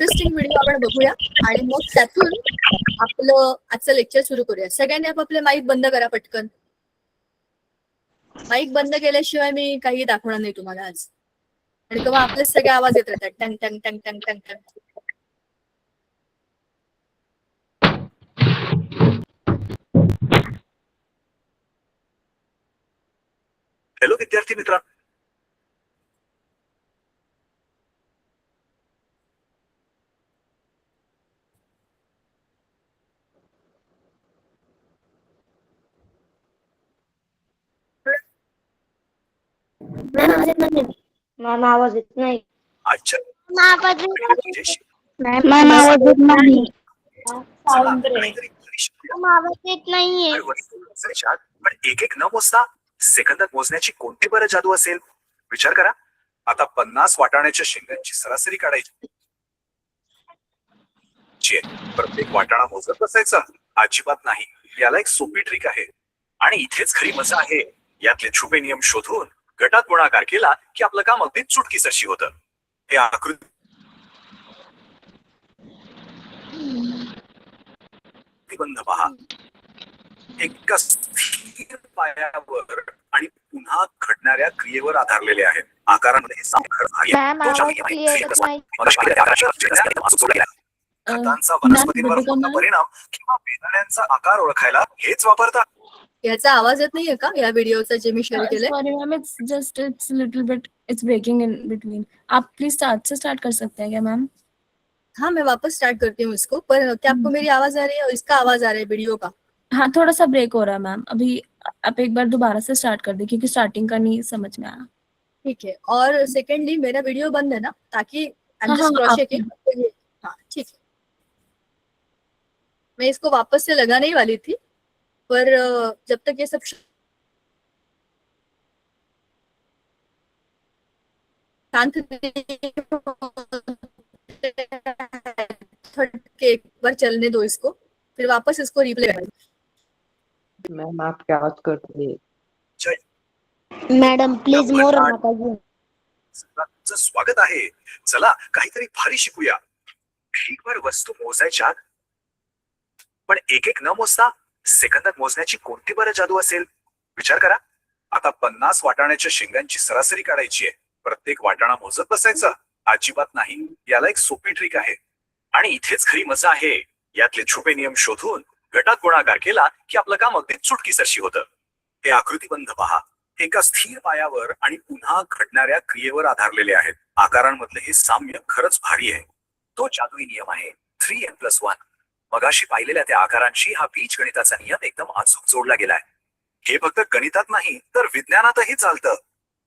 Interesting video आपण बघूया आणि मग त्यातून आपलं आजचं लेक्चर सुरू करूया. सगळ्यांनी आपापले माईक बंद करा पटकन. माईक बंद केल्याशिवाय मी काही दाखवणार नाही तुम्हाला आज. आणि तेव्हा आपले सगळे आवाज येत राहतात, टंग टंग टंग टंग टंग टंग. हॅलो विद्यार्थी मित्रा, मॅम आवाज येत नाही. आजच्या आवाज येत नाहीये. पण एक एक न मोजता सेकंदात मोजण्याची कोणती बरं जादू असेल? विचार करा. आता 50 वाटाण्याच्या शेंगांची सरासरी काढायची. प्रत्येक वाटाणा मोजत बसायचा? अजिबात नाही. याला एक सोपी ट्रिक आहे आणि इथेच खरी मजा आहे. यातले छुपे नियम शोधून गटात गुणाकार केला की आपलं काम अगदी चुटकीसरशी होतं. हे आकृती बंध पहा. एका स्थिर पायावर आणि पुन्हा घडणाऱ्या क्रियेवर आधारलेले आहेत. आकारांमध्ये खतांचा वनस्पतींवर होणारा परिणाम किंवा बेदाण्यांचा आकार ओळखायला हेच वापरतात. याचा आवाज येत नाहीये का या व्हिडिओचा जे मी शेअर केले? Sorry ma'am, it's just it's little bit it's breaking in between. आप प्लीज स्टार्ट से स्टार्ट कर सकते हैं क्या मैम? हाँ, मैं वापस स्टार्ट करती हूँ इसको. पर क्या आपको मेरी आवाज आ रही है और इसका आवाज आ रहा है वीडियो का? हाँ, थोड़ा सा ब्रेक हो रहा है मैम. अभी आप एक बार दोबारा से स्टार्ट कर दे क्योंकि स्टार्टिंग का नहीं समझ में आया. ठीक है. और सेकेंडली मेरा वीडियो बंद है ना, ताकि हाँ, हाँ, हाँ ठीक है. मैं इसको वापस से लगाने ही वाली थी, पर जब तक ये सब शांत के एक बार चलने दो इसको, फिर वापस इसको रिप्ले करेंगे. मैम आपकी आवाज कट रही है. मॅडम प्लीज मोर नका घेऊ. स्वागत आहे. चला काहीतरी भारी शिकूया. एक बार वस्तू मोजायच्या पण एक एक न मोजता सेकंदात मोजण्याची कोणती बरं जादू असेल? विचार करा. आता 50 वाटाण्याच्या शेंगांची सरासरी काढायची आहे. प्रत्येक वाटाणा मोजत बसायचा? अजिबात नाही. याला एक सोपी ट्रिक आहे आणि इथेच खरी मजा आहे. यातले छुपे नियम शोधून गटात गुणाकार केला की आपलं काम अगदी चुटकीसरशी होतं. हे आकृतीबंध पहा. एका स्थिर पायावर आणि पुन्हा घडणाऱ्या क्रियेवर आधारलेले आहेत. आकारांमधलं हे साम्य खरंच भारी आहे. तो जादुई नियम आहे 3n+1. मगाशी पाहिलेल्या त्या आकारांशी हा बीजगणिताचा नियम एकदम अचूक जोडला गेलाय. हे फक्त गणितात नाही तर विज्ञानातही चालतं.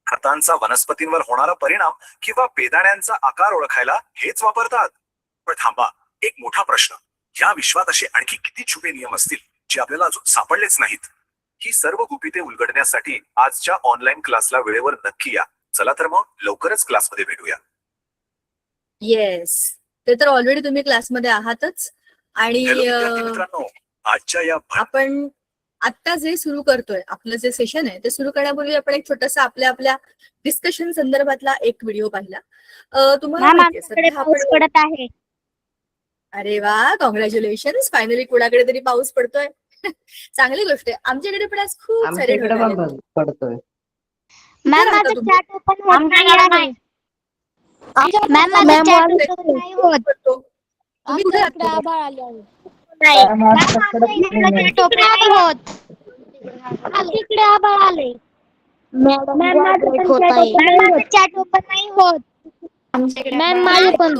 खतांचा वनस्पतींवर होणारा परिणाम किंवा बेदाण्यांचा आकार ओळखायला हेच वापरतात. पण थांबा, एक मोठा प्रश्न. या विश्वात असे आणखी किती छुपे नियम असतील जे आपल्याला अजून सापडलेच नाहीत? ही सर्व गुपिते उलगडण्यासाठी आजच्या ऑनलाईन क्लासला वेळेवर नक्की या. चला तर मग लवकरच क्लासमध्ये भेटूया. येस, ते तर ऑलरेडी तुम्ही क्लासमध्ये आहातच. आणि मित्रांनो, आजच्या या आपण आता जे सुरू करतोय, आपलं जे सेशन आहे ते सुरू करण्यापूर्वी आपण एक छोटासा आपल्या डिस्कशन संदर्भातला एक व्हिडिओ पाहिला. तुम्हाला माहिती आहे सध्या पाऊस पडत आहे. अरे वा, कॉंग्रॅच्युलेशन्स. फायनली कुणाकडे तरी पाऊस पडतोय. चांगली गोष्ट आहे. आमच्याकडे पण आज खूप सारे पडतोय. मॅम माझं चॅट ओपन होत नाही. मॅम माझं चॅट ओपन नाही होत. तुम्ही कुठे नाही. चॅट ओपन नाही होत. तिकडे आभाळ आले. मॅम माझं चॅट ओपन नाही होत. मॅम माझं पण.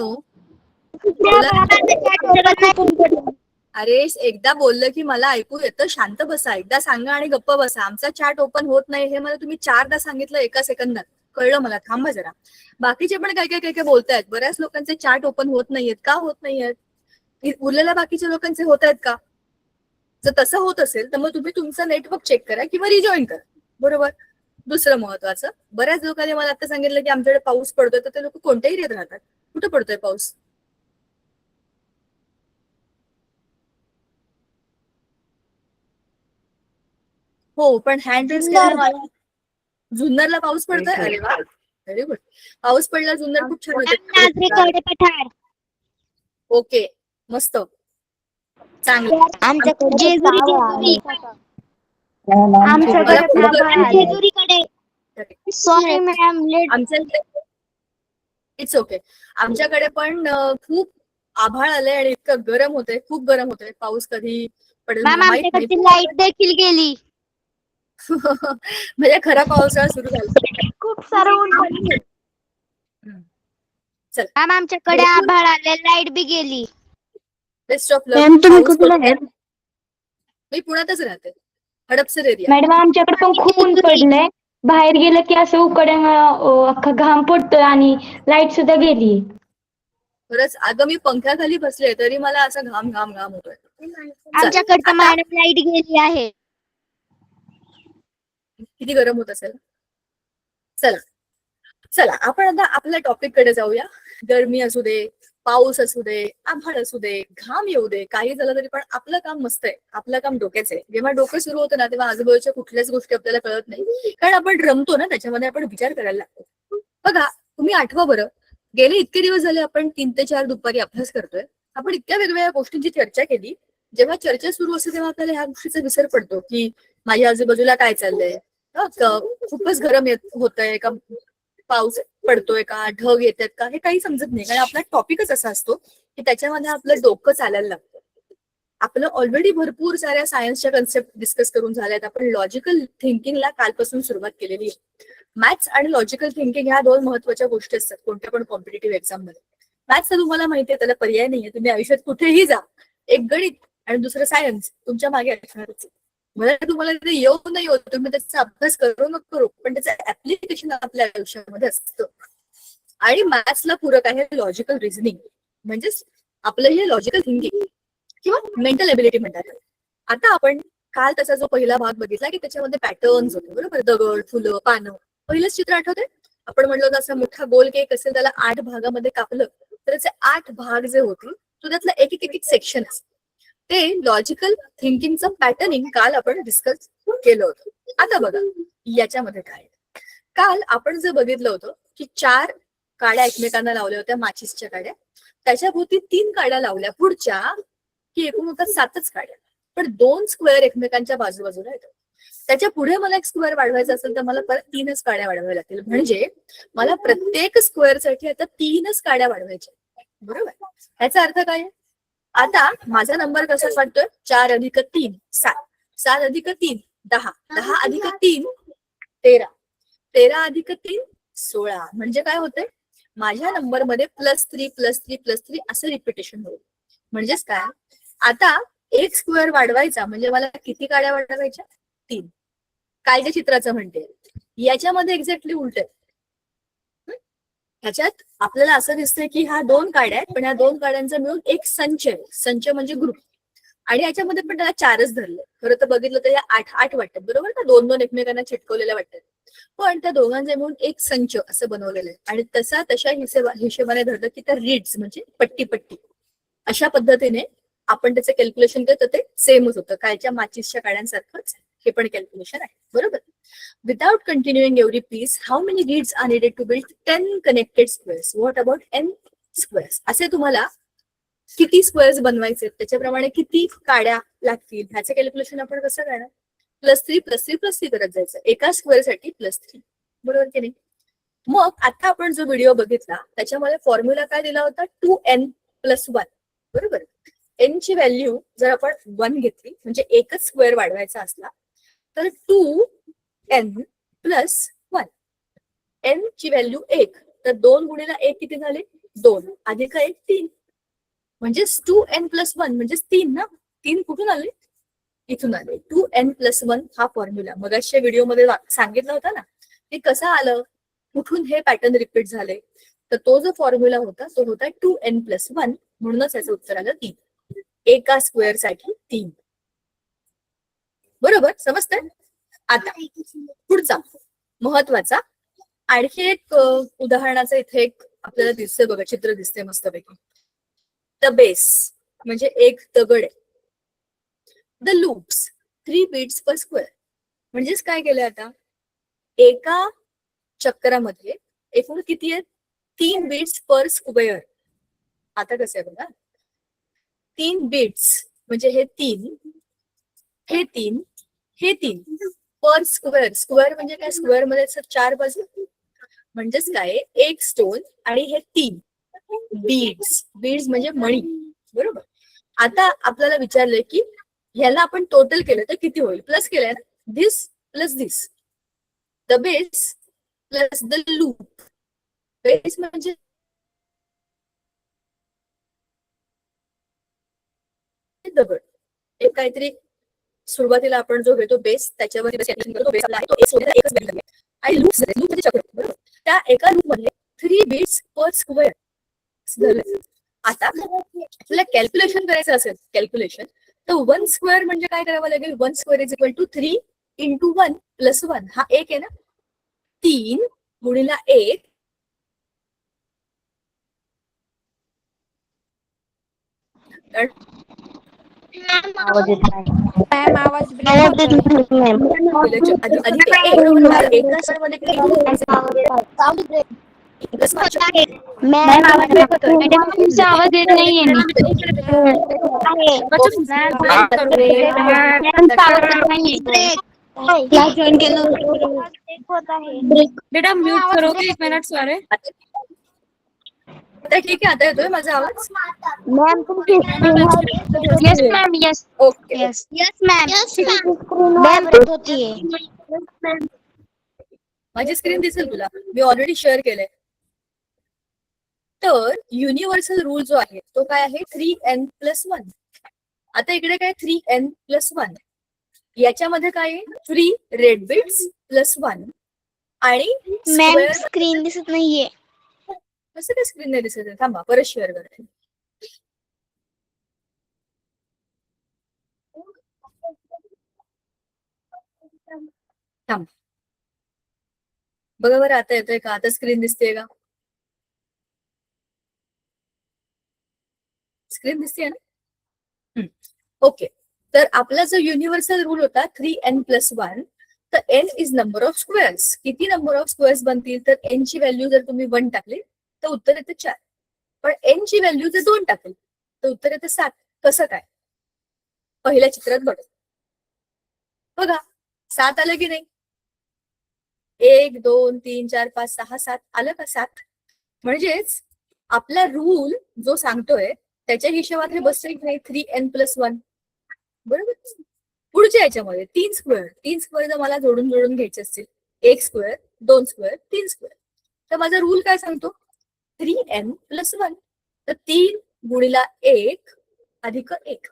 अरे एकदा बोललं की मला ऐकू येतं. शांत बसा. एकदा सांगा आणि गप्प बसा. आमचा चॅट ओपन होत नाही हे मला तुम्ही 4दा सांगितलं एका सेकंदात. कळलं मला. थांबा जरा. बाकीचे पण काय काय बोलतायत. बऱ्याच लोकांचे चॅट ओपन होत नाहीयेत. का होत नाहीयेत? उरलेल्या बाकीच्या लोकांचे होत आहेत का? जर तसं होत असेल तर मग तुम्ही तुमचं नेटवर्क चेक करा किंवा रिजॉईन करा. बरोबर. दुसरं महत्वाचं, बऱ्याच लोकांनी मला आता सांगितलं की आमच्याकडे पाऊस पडतोय, तर ते लोक कोणत्या एरियात राहतात? कुठे पडतोय पाऊस? हो, पण हँड रेज केल्याने जुन्नरला पाऊस पडतोय. अरे वा, व्हेरी गुड. पाऊस पडला जुन्नर खूप छान होतं. ओके, मस्त, चांगलं. आमच्याकडे जेजुरीकडे मला खूप जेजुरीकडे सॉरी मॅम लेट आमच्या इट्स ओके. आमच्याकडे पण खूप आभाळ आलंय आणि इतकं गरम होतंय, खूप गरम होतंय. पाऊस कधी पडेल मॅम मला माहित नाही. आमच्याकडची लाईट देखील गेली. म्हणजे खरा पावसाळा सुरू झाला. खूप सारं ऊन पडलं. चल, मॅम आमच्याकडे आभाळ आले, लाईट बी गेली. Best of luck. मॅम तुम्ही कुठे आहेत? मी पुण्यातच राहते, हडपसर एरिया. मॅडम आमच्याकडे पण खूप ऊन पडलंय. बाहेर गेलं की असं उकड्यामुळं अख्खा घाम पडतोय आणि लाईट सुद्धा गेली. खरंच अगं मी पंख्याखाली बसले तरी मला असं घाम घाम घाम होतोय. आमच्याकडे तर आता मॅडम लाईट गेली आहे. किती गरम होत असेल. चला चला आपण आता आपल्या टॉपिक कडे जाऊया. गरमी असू दे, पाऊस असू दे, आभाळ असू दे, घाम येऊ दे, काही झालं तरी पण आपलं काम मस्त आहे, आपलं काम डोक्याचं आहे. जेव्हा डोकं सुरू होतं ना तेव्हा आजूबाजूच्या कुठल्याच गोष्टी आपल्याला कळत नाही, कारण आपण रमतो ना त्याच्यामध्ये, आपण विचार करायला लागतो. बघा तुम्ही आठवा बरं, गेले इतके दिवस झाले आपण 3 ते 4 दुपारी अभ्यास करतोय. आपण इतक्या वेगवेगळ्या गोष्टींची चर्चा केली. जेव्हा चर्चा सुरू असते तेव्हा आपल्याला ह्या गोष्टीचा विसर पडतो की माझ्या आजूबाजूला काय चाललंय, खूपच गरम होतंय का, पाऊस पडतोय का, ढग येतात का, हे काही समजत नाही. कारण आपला टॉपिकच असा असतो की त्याच्यामध्ये आपलं डोकं चालायला लागतं. आपलं ऑलरेडी भरपूर साऱ्या सायन्सच्या कन्सेप्ट डिस्कस करून झाल्यात. आपण लॉजिकल थिंकिंगला कालपासून सुरुवात केलेली आहे. मॅथ्स आणि लॉजिकल थिंकिंग ह्या 2 महत्वाच्या गोष्टी असतात कोणत्या पण कॉम्पिटेटिव्ह एक्झाम मध्ये. मॅथ्स तर तुम्हाला माहिती आहे, त्याला पर्याय नाहीये. तुम्ही आयुष्यात कुठेही जा, एक गणित आणि दुसरं सायन्स तुमच्या मागे असणारच. मला तुम्हाला ते येऊ नाही होत, तुम्ही त्याचा अभ्यास करू न करू, पण त्याचं ऍप्लिकेशन आपल्या आयुष्यामध्ये असतं. आणि मॅथ्सला पूरक आहे लॉजिकल रिझनिंग, म्हणजेच आपलं हे लॉजिकल थिंकिंग किंवा मेंटल एबिलिटी म्हणतात. आता आपण काल त्याचा जो पहिला भाग बघितला की त्याच्यामध्ये पॅटर्न्स होते, बरोबर, दगड, फुलं, पानं. पहिलंच चित्र आठवतंय, आपण म्हणलो होतं असा मोठा गोल केक असेल, त्याला 8 भागामध्ये कापलं तर त्याचे 8 भाग जे होतील तो त्यातला एक एक सेक्शन असतं. ते लॉजिकल थिंकिंगचं पॅटर्निंग काल आपण डिस्कस केलं होतं. आता बघा याच्यामध्ये काय, काल आपण जे बघितलं होतं की 4 काड्या एकमेकांना लावल्या होत्या, माचीसच्या काड्या. त्याच्या भोवती 3 काड्या लावल्या पुढच्या, की एकूण होतात 7च काड्या. पण 2 स्क्वेअर एकमेकांच्या बाजूबाजूला येतात. त्याच्या पुढे मला एक स्क्वेअर वाढवायचा असेल तर मला परत 3च काड्या वाढवाव्या लागतील. म्हणजे मला प्रत्येक स्क्वेअर साठी आता 3च काड्या वाढवायच्या, बरोबर. याचा अर्थ काय आहे, आता माझा नंबर कसा वाटतोय, 4 अधिक 3 7, 7 अधिक 3 10, 10 अधिक 3 13, 13 अधिक 3 16. म्हणजे काय होतंय, माझ्या नंबर मध्ये +3 +3 +3 असं रिपिटेशन होईल. म्हणजेच काय, आता एक स्क्वेअर वाढवायचा म्हणजे मला किती काड्या वाढवायच्या, 3. कालच्या चित्राचं म्हणते, याच्यामध्ये एक्झॅक्टली उलट आहे. ह्याच्यात आपल्याला असं दिसतंय की ह्या 2 काड्या आहेत, पण ह्या 2 काड्यांचा मिळून एक संच आहे. संच म्हणजे ग्रुप. आणि याच्यामध्ये पण त्याला 4च धरले. खरं तर बघितलं तर या 8 वाटतात, बरोबर ना, 2-2 एकमेकांना चिटकवलेल्या वाटतात. पण त्या दोघांचे मिळून एक संच असं बनवलेलं आहे. आणि तशा हिशोबाने धरलं की त्या रीड्स म्हणजे पट्टी पट्टी अशा पद्धतीने आपण त्याचं कॅल्क्युलेशन करतो, ते सेमच होतं. कालच्या माचीसच्या काड्यांसारखंच हे पण कॅल्क्युलेशन आहे, बरोबर. Without continuing every piece, how many reeds are needed to build 10 connected squares? What about n squares? असे तुम्हाला किती स्क्वेअर्स बनवायचे, त्याच्याप्रमाणे किती काड्या लागतील, ह्याचं कॅल्क्युलेशन आपण कसं करणार, +3 +3 +3 करत जायचं एका स्क्वेअर साठी +3, बरोबर की नाही. मग आता आपण जो व्हिडिओ बघितला त्याच्यामध्ये फॉर्म्युला काय दिला होता, 2n + 1, बरोबर. n ची व्हॅल्यू जर आपण 1 घेतली म्हणजे एकच स्क्वेअर वाढवायचा असला तर 2n + 1. n ची व्हॅल्यू 1, तर 2 गुणिले 1 किती झाले, 2 अधिक 1 3. म्हणजेच 2n + 1 म्हणजेच 3 ना. 3 कुठून आले, इथून आले. 2n + 1 हा फॉर्म्युला मगाच्या व्हिडिओमध्ये सांगितला होता ना, ते कसं आलं, कुठून हे पॅटर्न रिपीट झाले. तर तो जो फॉर्म्युला होता तो होता 2n + 1, म्हणूनच याचं उत्तर आलं 3. एका स्क्वेअर साठी 3, बरोबर, समजतंय. आता पुढचा महत्वाचा आणखी एक उदाहरणाचं इथे एक आपल्याला दिसतंय बघा, चित्र दिसतंय मस्तपैकी. द बेस म्हणजे एक दगड आहे. द लूप्स 3 बीट्स पर स्क्वेअर. म्हणजेच काय केलंय, आता एका चक्रामध्ये एकूण किती आहेत, 3 बीट्स पर स्क्वेअर. आता कसं आहे बघा, 3 बिट्स म्हणजे हे 3, हे 3, हे 3 पर स्क्वेअर. स्क्वेअर म्हणजे काय? स्क्वेअर मध्ये 4 बाजू म्हणजेच काय? एक स्टोन आणि हे 3 बीड्स. बीड्स म्हणजे मणी. बरोबर. आता आपल्याला विचारलंय की ह्याला आपण टोटल केलं तर किती होईल? प्लस केलंय ना, this plus this, the base plus the loop. Base म्हणजे दगड. एक काहीतरी सुरुवातीला आपण जो घेतो बेस, त्याच्यावर तो बेस आहे, तो एक सोडलेला एकच बेस आहे. आणि लूप म्हणजे चक्र. बरोबर. त्या एका लूप मध्ये 3 बीट्स पर स्क्वेअर. आता आपल्याला कॅल्क्युलेशन करायचं असेल, कॅल्क्युलेशन, तर 1 स्क्वेअर म्हणजे काय करावं लागेल? 1 square is equal to 3 into 1 plus 1. हा 1 आहे ना, 3 गुणिला 1 आवाज येत नाही. मॅम आवाज ब्रेक होतोय. अधिक 1 बरोबर. एका स्क्वेअरमध्ये किती मॅम आवाज ब्रेक होतोय. तुमचा आवाज येत नाहीये नीट. बच्चों मॅम तुमचा आवाज येत नाहीये. क्लास जॉईन केलं होतं. बेटा म्यूट करोगे 1 मिनट सारे? आता ठीक आहे. आता येतोय माझा आवाज? मॅम तुमची yes ma'am, yes. Okay. Yes ma'am. Ma'am break होतीये. माझी स्क्रीन दिसेल तुला? मी ऑलरेडी शेअर केलंय. तर युनिव्हर्सल रूल जो आहे तो काय आहे? 3n+1. आता इकडे काय? 3n+1. याच्यामध्ये काय आहे? 3 रेड बिट्स प्लस 1 आणि मॅम स्क्वेअर. स्क्रीन दिसत नाहीये. कसं काय स्क्रीन नाही दिसत आहे? थांबा, परत शेअर करते. थांब, बघा बरं आता येतोय का? आता स्क्रीन दिसतेय का? स्क्रीन दिसते ना? ओके. तर आपला जो युनिव्हर्सल रूल होता 3n+1, तर n is number of squares. किती नंबर ऑफ स्क्वेअर्स बनतील? तर n ची व्हॅल्यू जर तुम्ही 1 टाकली तर उत्तर येतं 4. पण n ची व्हॅल्यू जर 2 टाकली तर उत्तर येतं 7. कसं काय? पहिल्या चित्रात बघा 7 आलं की नाही? 1 2 3 4 5 6 7 आलं का? 7. म्हणजेच आपला रूल जो सांगतोय त्याच्या हिशोबात हे बसतंय की नाही? 3n+1. बरोबर. पुढच्या याच्यामध्ये 3 स्क्वेअर जर मला जोडून घ्यायचे असतील, 1 स्क्वेअर 2 स्क्वेअर 3 स्क्वेअर, तर माझा रूल काय सांगतो? 3n+1. तर 3 गुणिला 1 अधिक 1.